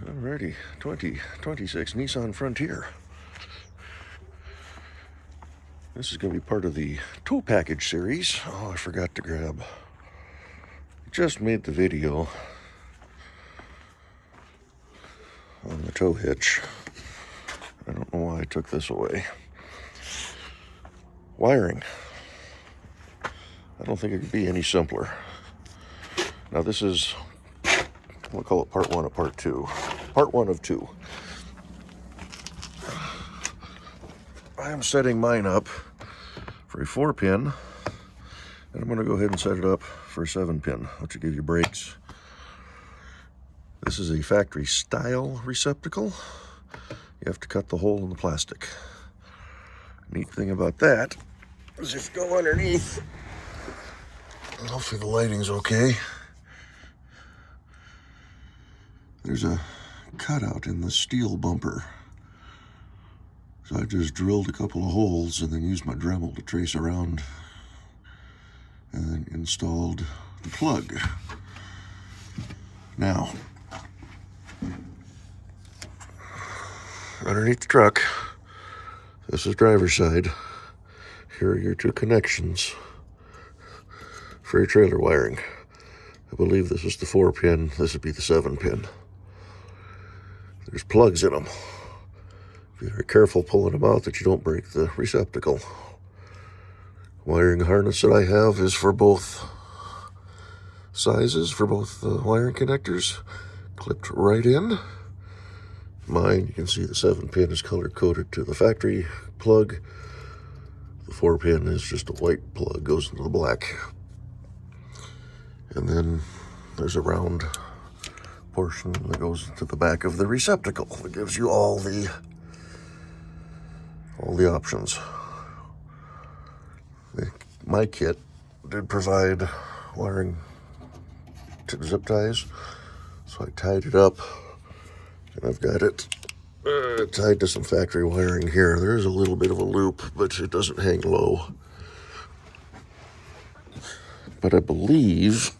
Alrighty, 2026 Nissan Frontier. This is going to be part of the tow package series. Oh, I forgot to grab. Just made the video on the tow hitch. I don't know why I took this away. Wiring. I don't think it could be any simpler. Now this is, we'll call it part one of part two. Part one of two. I am setting mine up for a 4-pin, and I'm going to go ahead and set it up for a 7-pin, which will give you brakes. This is a factory style receptacle. You have to cut the hole in the plastic. Neat thing about that is if you go underneath, and hopefully the lighting's okay, there's a cutout in the steel bumper. So I just drilled a couple of holes and then used my Dremel to trace around and then installed the plug. Now, underneath the truck, this is driver's side. Here are your two connections for your trailer wiring. I believe this is the 4-pin, this would be the 7-pin. There's plugs in them. Be very careful pulling them out that you don't break the receptacle. Wiring harness that I have is for both sizes, for both the wiring connectors, clipped right in. Mine, you can see the 7-pin is color-coded to the factory plug. The 4-pin is just a white plug, goes into the black. And then there's a round portion that goes to the back of the receptacle that gives you all the options. My kit did provide wiring zip ties, so I tied it up, and I've got it tied to some factory wiring here. There's a little bit of a loop, but it doesn't hang low. But I believe,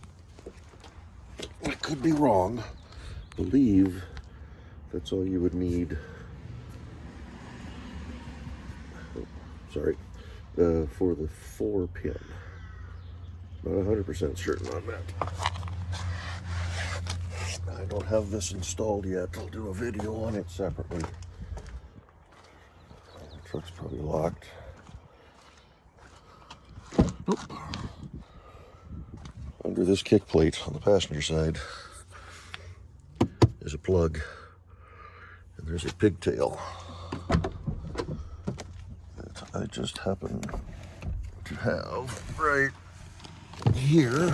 I could be wrong, believe that's all you would need. For the 4-pin. Not 100% certain on that. I don't have this installed yet. I'll do a video on it separately. The truck's probably locked. Nope. Under this kick plate on the passenger side is a plug, and there's a pigtail that I just happen to have right here.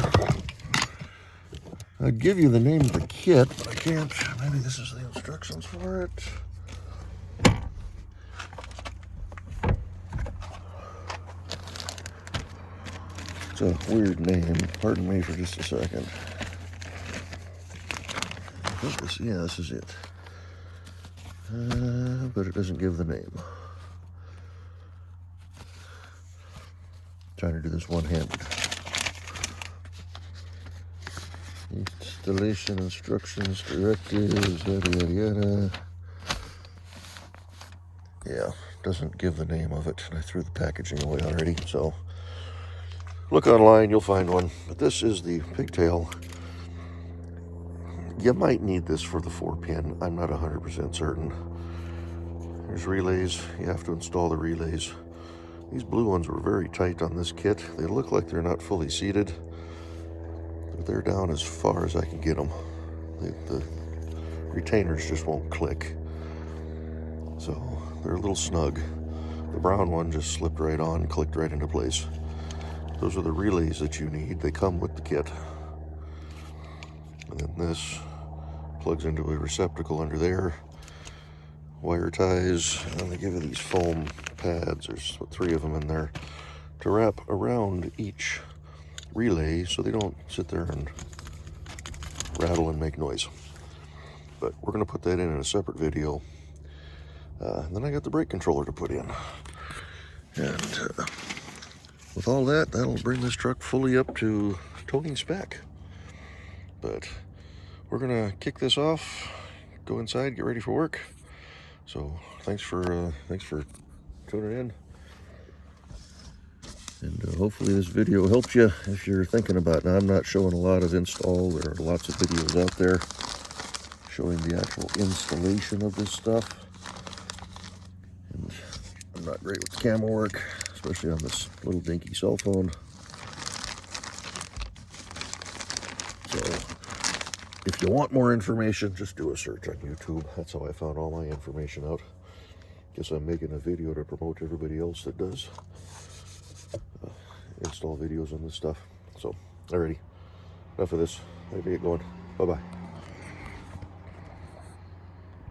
I'd give you the name of the kit, but I can't. Maybe this is the instructions for it. It's a weird name. Pardon me for just a second. I think this is it. But it doesn't give the name. Trying to do this one-handed. Installation instructions, directives, yada yada yada. Yeah, doesn't give the name of it, and I threw the packaging away already, so look online, you'll find one. But this is the pigtail. You might need this for the 4-pin. I'm not 100% certain. There's relays. You have to install the relays. These blue ones were very tight on this kit. They look like they're not fully seated, but they're down as far as I can get them. The retainers just won't click, so they're a little snug. The brown one just slipped right on, clicked right into place. Those are the relays that you need. They come with the kit. And then this plugs into a receptacle under there. Wire ties, and they give you these foam pads. There's 3 of them in there to wrap around each relay so they don't sit there and rattle and make noise. But we're going to put that in a separate video. Then I got the brake controller to put in. And with all that, that'll bring this truck fully up to towing spec. But we're going to kick this off, go inside, get ready for work. So thanks for tuning in. And hopefully this video helps you if you're thinking about it. Now, I'm not showing a lot of install. There are lots of videos out there showing the actual installation of this stuff. And I'm not great with the camera work, especially on this little dinky cell phone. So if you want more information, just do a search on YouTube. That's how I found all my information out. Guess I'm making a video to promote everybody else that does install videos on this stuff. So, alrighty, enough of this. I gotta get going. Bye-bye.